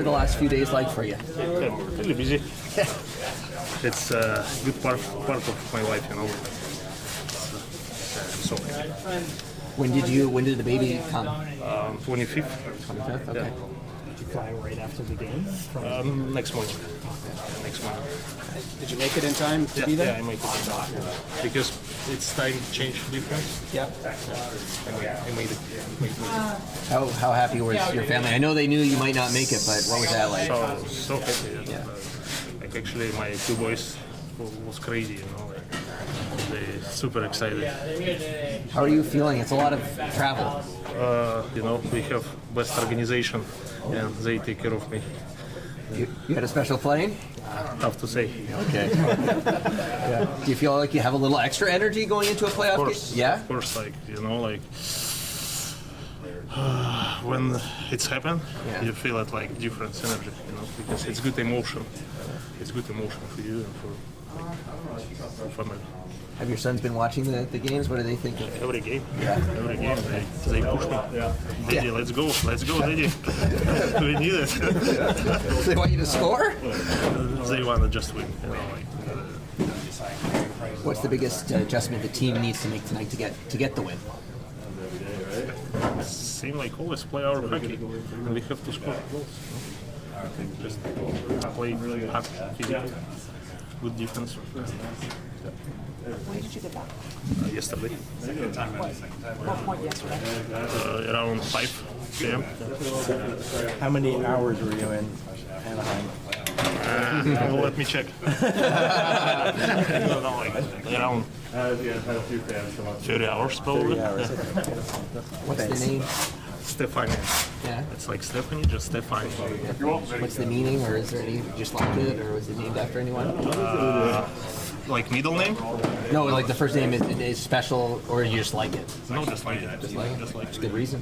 the last few days like for you? Really busy. It's a good part of my life, you know. I'm so happy. When did the baby come? 25th. 25th, okay. Yeah. Did you fly right after the game? Next morning. Next morning. Did you make it in time to be there? Yeah, I make it in time. Because it's time change difference. Yeah. I made it. How happy was your family? I know they knew you might not make it, but what was that like? So happy. Yeah. Like actually, my two boys was crazy, you know. Like, they super excited. How are you feeling? It's a lot of travel. You know, we have best organization, and they take care of me. You had a special plane? Tough to say. Okay. Yeah. Do you feel like you have a little extra energy going into a playoff game? Yeah? Of course, like, you know, like, when it's happened, you feel it like different energy, you know, because it's good emotion. It's good emotion for you and for family. Have your sons been watching the games? What do they think of it? Every game. Yeah. Every game, they push me. Daddy, let's go, Daddy. We need it. They want you to score? They want to just win, you know, like. What's the biggest adjustment the team needs to make tonight to get the win? Same like always, play our hockey. We have to score goals. Just play hard, physical, good defense. When did you get back? Yesterday. What point yesterday? Around 5 p.m. How many hours were you in Anaheim? Let me check. Around 30 hours probably. 30 hours. What's the name? Stephanie. Yeah. It's like Stephanie, just Stephanie. What's the meaning, or is there any just like it, or was it named after anyone? Like middle name? No, like the first name is special, or you just like it? No, just like it. Just like it? It's a good reason.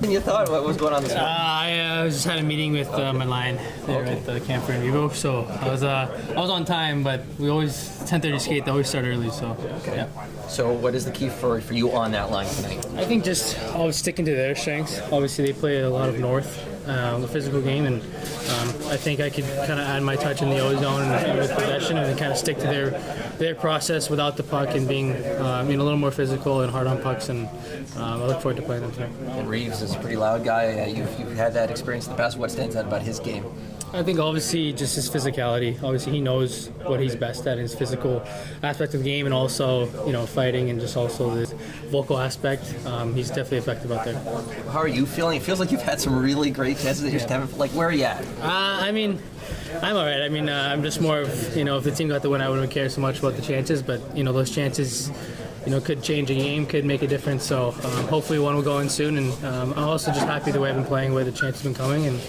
And you thought what was going on this morning? I just had a meeting with my line there at the camp for Vivo, so I was on time, but we always 10:30 skate. They always start early, so yeah. So what is the key for you on that line tonight? I think just always sticking to their strengths. Obviously, they play a lot of north, the physical game, and I think I could kind of add my touch in the O-zone and with possession, and then kind of stick to their process without the puck and being a little more physical and hard on pucks. And I look forward to playing them tonight. And Reeves is a pretty loud guy. You've had that experience in the past. What stands out about his game? I think obviously just his physicality. Obviously he knows what he's best at, his physical aspect of the game, and also fighting and just also the vocal aspect. He's definitely effective out there. How are you feeling? It feels like you've had some really great chances that you just haven't. Like, where are you at? I'm all right. I'm just more of if the team got the win, I wouldn't care so much about the chances, but those chances. Could change a game, could make a difference. So hopefully one will go in soon. And I'm also just happy the way I've been playing, where the chances have been coming. And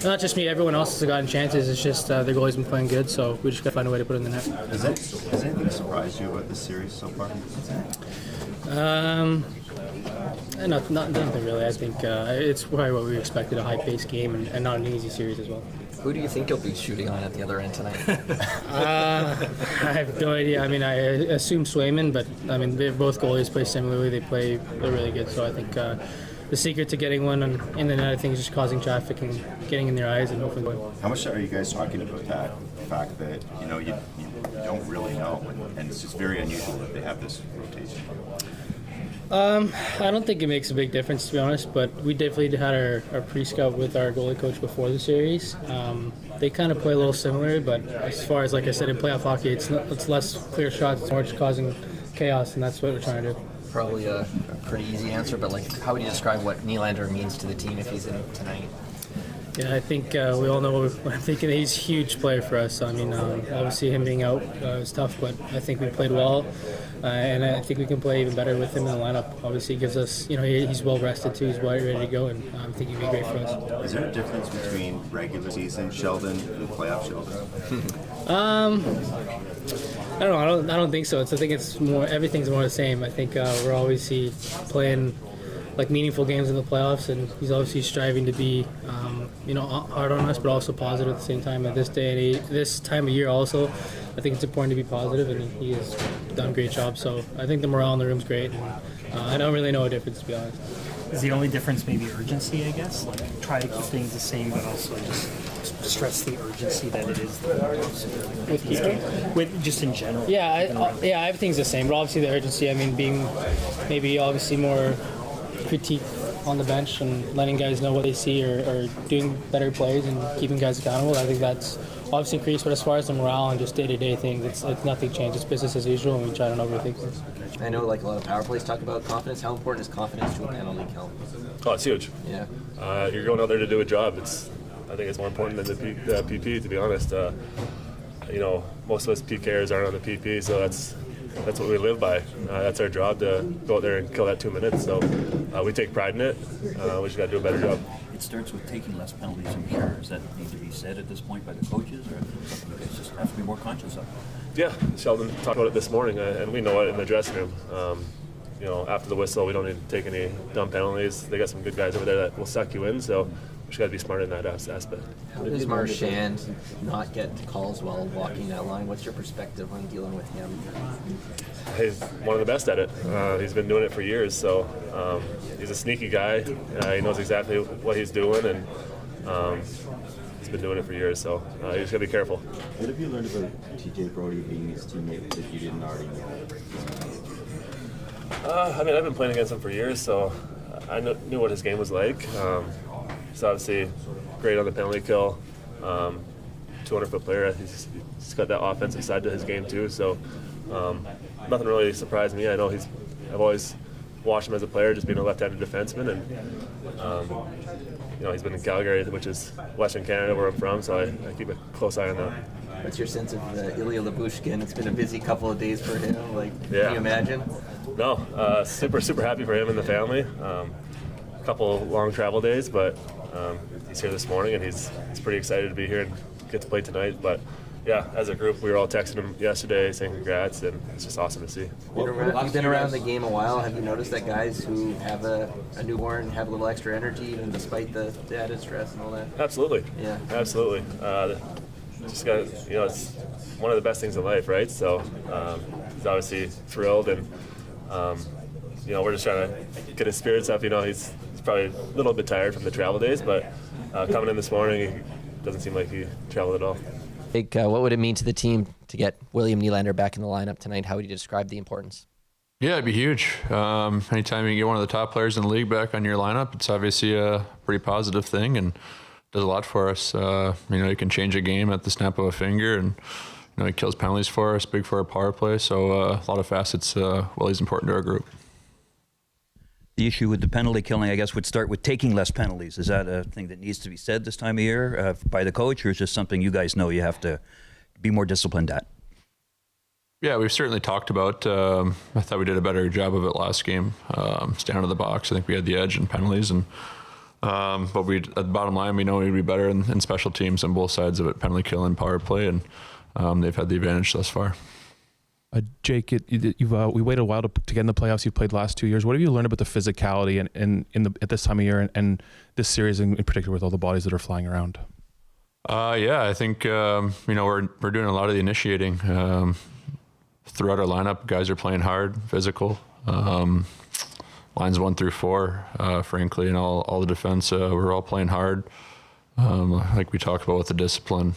not just me, everyone else has gotten chances. It's just their goalie's been playing good. So we just got to find a way to put it in the net. Has anything surprised you about this series so far? Nothing really. I think it's probably what we expected, a high-paced game and not an easy series as well. Who do you think you'll be shooting on at the other end tonight? I have no idea. I assume Swayman, but both goalies play similarly. They're really good. So I think the secret to getting one in the net, I think, is just causing traffic and getting in their eyes and hopefully going. How much are you guys talking about that fact that you don't really know, and it's just very unusual that they have this rotation? I don't think it makes a big difference, to be honest, but we definitely had our pre-scout with our goalie coach before the series. They kind of play a little similar, but as far as, like I said, in playoff hockey, it's less clear shots, it's more just causing chaos, and that's what we're trying to do. Probably a pretty easy answer, but how would you describe what Nylander means to the team if he's in tonight? Yeah, I think we all know what I'm thinking. He's a huge player for us. Obviously him being out is tough, but I think we played well. And I think we can play even better with him in the lineup. Obviously, he gives us, he's well rested too. He's ready to go, and I think he'd be great for us. Is there a difference between regular season Sheldon and playoff Sheldon? I don't think so. I think it's more. Everything's more the same. I think we're always playing like meaningful games in the playoffs, and he's obviously striving to be, hard on us, but also positive at the same time. At this time of year, also, I think it's important to be positive, and he has done a great job. So I think the morale in the room's great. And I don't really know a difference, to be honest. Is the only difference maybe urgency, I guess? Like, try to keep things the same, but also just stress the urgency that it is with just in general. Yeah, everything's the same, but obviously the urgency. I mean, being maybe obviously more critique on the bench and letting guys know what they see or doing better plays and keeping guys accountable. I think that's obviously increased, but as far as the morale and just day-to-day things, it's nothing changed. It's business as usual, and we try to not overthink things. I know like a lot of power plays talk about confidence. How important is confidence to a penalty kill? Oh, it's huge. Yeah. You're going out there to do a job. I think it's more important than the PP, to be honest. Most of us PKers aren't on the PP, so that's what we live by. That's our job, to go out there and kill that 2 minutes. So we take pride in it. We just got to do a better job. It starts with taking less penalties, I'm sure. Does that need to be said at this point by the coaches, or something you guys just have to be more conscious of? Yeah, Sheldon talked about it this morning, and we know it in the dressing room. After the whistle, we don't need to take any dumb penalties. They got some good guys over there that will suck you in, so we just got to be smart in that aspect. How does Marchand not get calls while walking that line? What's your perspective on dealing with him? He's one of the best at it. He's been doing it for years, so he's a sneaky guy. He knows exactly what he's doing, and he's been doing it for years, so you just got to be careful. What have you learned about TJ Brodie being his teammate that you didn't already know? I've been playing against him for years, so I knew what his game was like. He's obviously great on the penalty kill, 200-foot player. He's got that offensive side to his game too, so nothing really surprised me. I've always watched him as a player, just being a left-handed defenseman, and he's been in Calgary, which is Western Canada, where I'm from, so I keep a close eye on that. What's your sense of Ilya Lyubushkin? It's been a busy couple of days for him. Can you imagine? No, super happy for him and the family. A couple long travel days, but he's here this morning, and he's pretty excited to be here and get to play tonight. But yeah, as a group, we were all texting him yesterday saying congrats, and it's just awesome to see. You've been around the game a while. Have you noticed that guys who have a newborn have a little extra energy, even despite the added stress and all that? Absolutely. Yeah. Absolutely. Just got it's one of the best things in life, right? So he's obviously thrilled, and we're just trying to get his spirits up. He's probably a little bit tired from the travel days, but coming in this morning, he doesn't seem like he traveled at all. What would it mean to the team to get William Nylander back in the lineup tonight? How would you describe the importance? Yeah, it'd be huge. Anytime you get one of the top players in the league back on your lineup, it's obviously a pretty positive thing and does a lot for us. He can change a game at the snap of a finger, and he kills penalties for us, big for our power play. So a lot of facets. He's important to our group. The issue with the penalty killing, I guess, would start with taking less penalties. Is that a thing that needs to be said this time of year by the coach, or is it just something you guys know you have to be more disciplined at? Yeah, we've certainly talked about. I thought we did a better job of it last game. Staying out of the box, I think we had the edge in penalties, and but at the bottom line, we know we'd be better in special teams on both sides of it, penalty kill and power play, and they've had the advantage thus far. Jake, we waited a while to get in the playoffs. You've played the last 2 years. What have you learned about the physicality at this time of year and this series in particular with all the bodies that are flying around? I think we're doing a lot of the initiating throughout our lineup. Guys are playing hard, physical. Lines 1 through 4, frankly, and all the defense. We're all playing hard. Like we talked about with the discipline,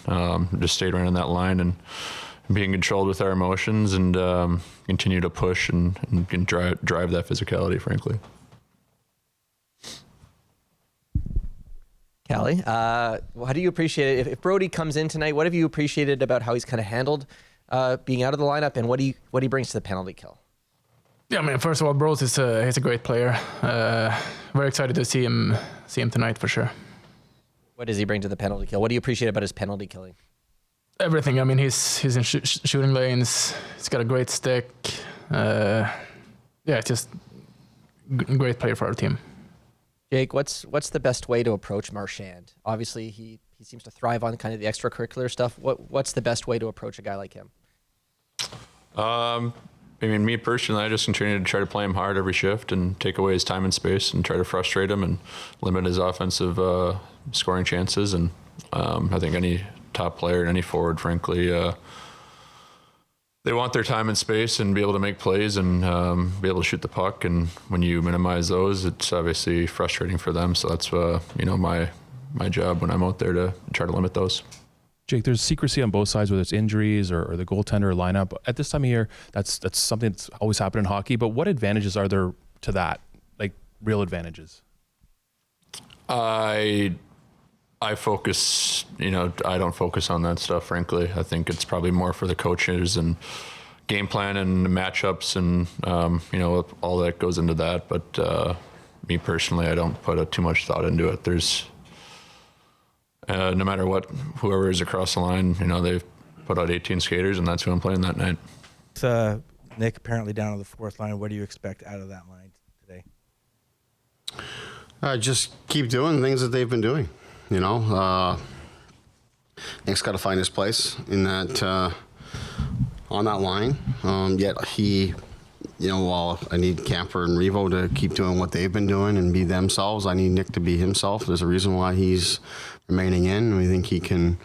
just stayed around in that line and being controlled with our emotions and continue to push and drive that physicality, frankly. Calle, how do you appreciate it? If Brodie comes in tonight, what have you appreciated about how he's kind of handled being out of the lineup, and what he brings to the penalty kill? Yeah, first of all, Bros he's a great player. Very excited to see him tonight for sure. What does he bring to the penalty kill? What do you appreciate about his penalty killing? Everything. He's in shooting lanes. He's got a great stick. Just great player for our team. Jake, what's the best way to approach Marchand? Obviously, he seems to thrive on kind of the extracurricular stuff. What's the best way to approach a guy like him? Me personally, I just continue to try to play him hard every shift and take away his time and space and try to frustrate him and limit his offensive scoring chances. And I think any top player and any forward, frankly, they want their time and space and be able to make plays and be able to shoot the puck. And when you minimize those, it's obviously frustrating for them. So that's my job when I'm out there to try to limit those. Jake, there's secrecy on both sides, whether it's injuries or the goaltender or lineup. At this time of year, that's something that's always happened in hockey. But what advantages are there to that? Like real advantages? I focus, I don't focus on that stuff, frankly. I think it's probably more for the coaches and game plan and matchups and, all that goes into that. But me personally, I don't put too much thought into it. There's, no matter what, whoever is across the line, they've put out 18 skaters, and that's who I'm playing that night. Nick apparently down to the fourth line. What do you expect out of that line today? Just keep doing things that they've been doing. Nick's got to find his place in that on that line. Yet he, while I need Camper and Revo to keep doing what they've been doing and be themselves, I need Nick to be himself. There's a reason why he's remaining in. We think he can,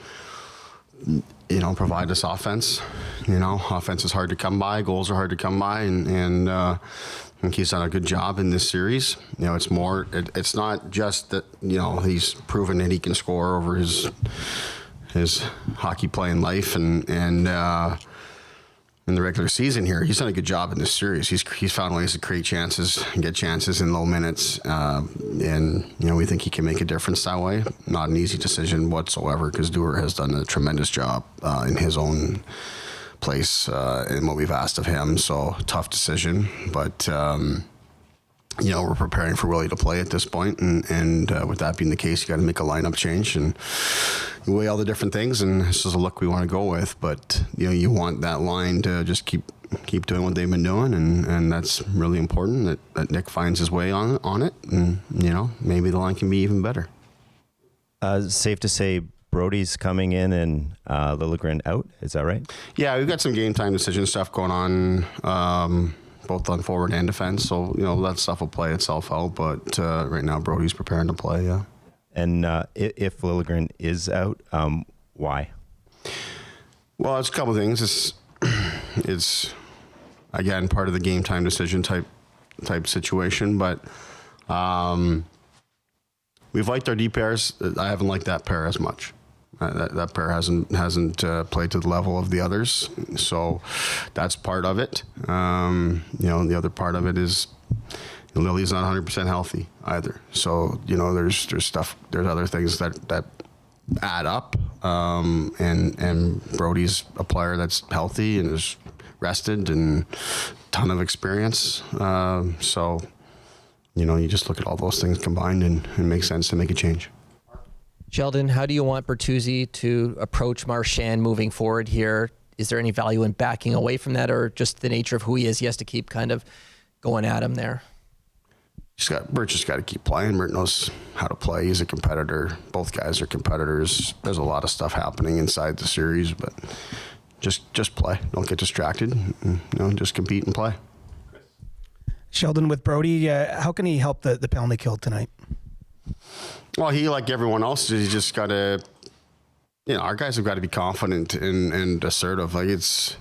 provide us offense. Offense is hard to come by. Goals are hard to come by, and I think he's done a good job in this series. It's more. It's not just that he's proven that he can score over his hockey playing life and in the regular season here. He's done a good job in this series. He's found ways to create chances and get chances in low minutes, and we think he can make a difference that way. Not an easy decision whatsoever, because Dewar has done a tremendous job in his own place in what we've asked of him. So tough decision, but we're preparing for Willie to play at this point, and with that being the case, you got to make a lineup change and weigh all the different things, and this is a look we want to go with. But you want that line to just keep doing what they've been doing, and that's really important that Nick finds his way on it, and maybe the line can be even better. Safe to say Brody's coming in and Liljegren out. Is that right? Yeah, we've got some game time decision stuff going on. Both on forward and defense, so that stuff will play itself out. But right now, Brody's preparing to play. Yeah. And if Liljegren is out, why? Well, it's a couple of things. It's again part of the game time decision type situation. But we've liked our D pairs. I haven't liked that pair as much. That pair hasn't played to the level of the others, so that's part of it. The other part of it is Lily's not 100% healthy either. So there's other things that add up. And Brody's a player that's healthy and is rested and ton of experience. So you just look at all those things combined and it makes sense to make a change. Sheldon, how do you want Bertuzzi to approach Marchand moving forward here? Is there any value in backing away from that, or just the nature of who he is? He has to keep kind of going at him there. Bert just got to keep playing. Bert knows how to play. He's a competitor. Both guys are competitors. There's a lot of stuff happening inside the series, but just play. Don't get distracted. Just compete and play. Sheldon, with Brody, how can he help the penalty kill tonight? Well, he, like everyone else, he's just got to, our guys have got to be confident and assertive. Like it's,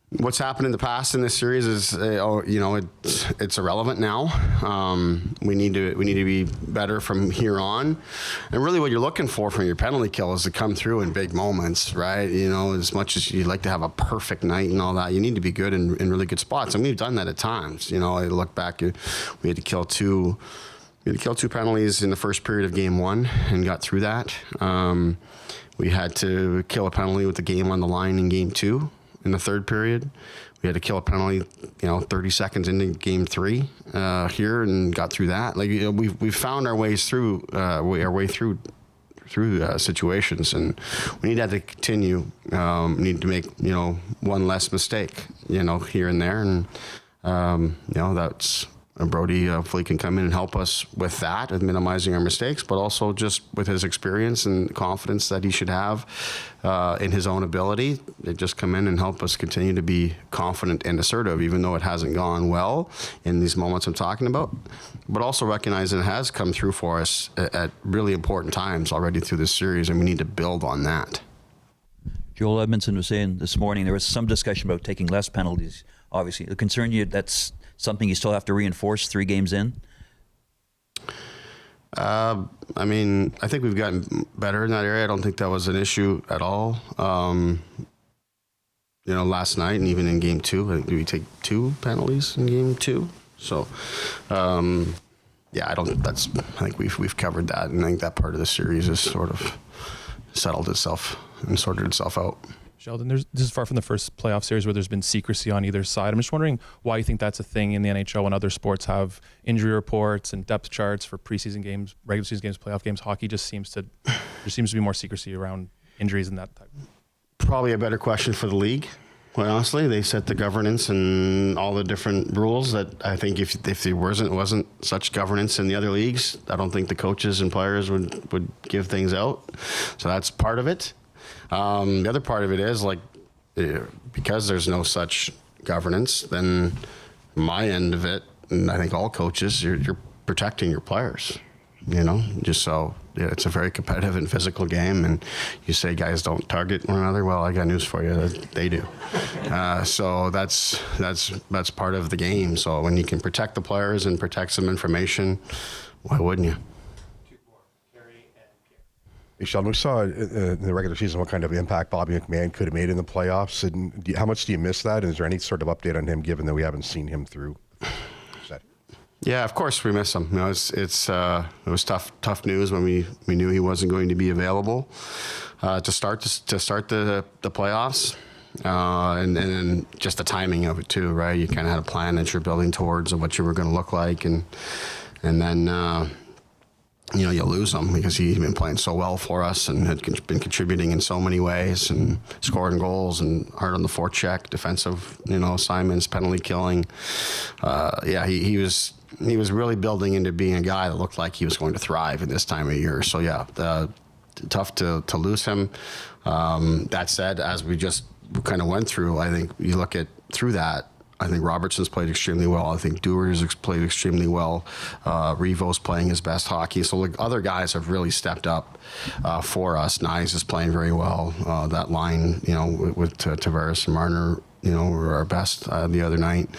what's happened in the past in this series is, it's irrelevant now. We need to be better from here on. And really what you're looking for from your penalty kill is to come through in big moments, right? As much as you'd like to have a perfect night and all that, you need to be good in really good spots. And we've done that at times. I look back, we had to kill two penalties in the first period of game one and got through that. We had to kill a penalty with the game on the line in game two in the third period. We had to kill a penalty, 30 seconds into game three here and got through that. Like we've found our ways through situations, and we need that to continue. Need to make one less mistake, here and there, and that's. Brody hopefully can come in and help us with that and minimizing our mistakes, but also just with his experience and confidence that he should have in his own ability. They just come in and help us continue to be confident and assertive, even though it hasn't gone well in these moments I'm talking about, but also recognize that it has come through for us at really important times already through this series, and we need to build on that. Joel Edmundson was saying this morning there was some discussion about taking less penalties. Obviously, the concern you that's something you still have to reinforce 3 games in. I mean, I think we've gotten better in that area. I don't think that was an issue at all. You know, last night and even in game 2, I think we take 2 penalties in game 2. So, yeah, I think we've covered that, and I think that part of the series has sort of settled itself and sorted itself out. Sheldon, this is far from the first playoff series where there's been secrecy on either side. I'm just wondering why you think that's a thing in the NHL when other sports have injury reports and depth charts for preseason games, regular season games, playoff games. Hockey just seems to be more secrecy around injuries and that type. Probably a better question for the league. Quite honestly, they set the governance and all the different rules that I think if there wasn't such governance in the other leagues, I don't think the coaches and players would give things out. So that's part of it. The other part of it is like, because there's no such governance, then my end of it, and I think all coaches, you're protecting your players, you know, just so it's a very competitive and physical game. And you say guys don't target one another. Well, I got news for you, they do. So that's part of the game. So when you can protect the players and protect some information, why wouldn't you? Hey, Sheldon, we saw in the regular season what kind of impact Bobby McMahon could have made in the playoffs. And how much do you miss that? And is there any sort of update on him, given that we haven't seen him through? Yeah, of course we miss him. You know, it was tough news when we knew he wasn't going to be available to start the playoffs, and then just the timing of it too, right? You kind of had a plan that you're building towards of what you were going to look like, and then. You know, you lose him because he's been playing so well for us and had been contributing in so many ways and scoring goals and hard on the forecheck, defensive, you know, assignments, penalty killing. Yeah, he was really building into being a guy that looked like he was going to thrive in this time of year. So yeah, tough to lose him. That said, as we just kind of went through, I think you look at through that. I think Robertson's played extremely well. I think Dewar's played extremely well. Revo's playing his best hockey. So like, other guys have really stepped up for us. Nyes is playing very well. That line, you know, with Tavares and Marner, you know, were our best the other night.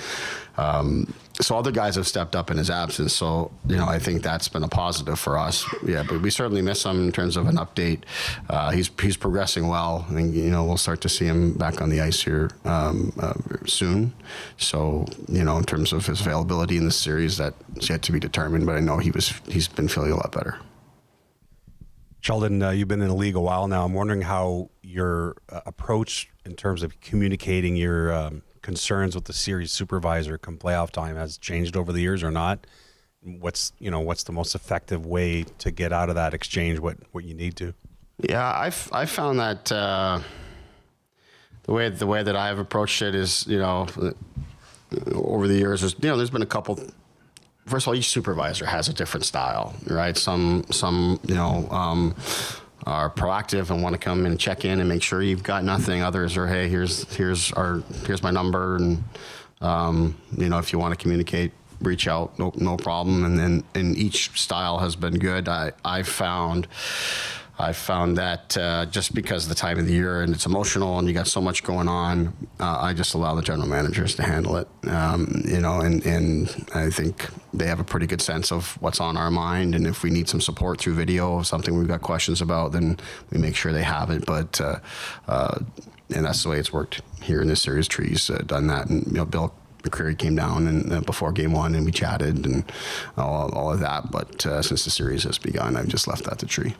So other guys have stepped up in his absence. So, you know, I think that's been a positive for us. Yeah, but we certainly miss him in terms of an update. He's progressing well. I think, you know, we'll start to see him back on the ice here soon. So, you know, in terms of his availability in the series, that's yet to be determined. But I know he's been feeling a lot better. Sheldon, you've been in the league a while now. I'm wondering how your approach in terms of communicating your concerns with the series supervisor come playoff time has changed over the years or not. What's the most effective way to get out of that exchange what you need to? Yeah, I found that the way that I've approached it is, you know, over the years, there's been a couple. First of all, each supervisor has a different style, right? Some you know, are proactive and want to come and check in and make sure you've got nothing. Others are, hey, here's my number, and you know, if you want to communicate, reach out, no problem. And each style has been good. I've found that just because of the time of the year and it's emotional and you got so much going on, I just allow the general managers to handle it. You know, and I think they have a pretty good sense of what's on our mind. And if we need some support through video of something we've got questions about, then we make sure they have it. But and that's the way it's worked here in this series. Tree's done that, and you know, Bill McCreary came down and before game 1 and we chatted and all of that. But since the series has begun, I've just left that to Tree.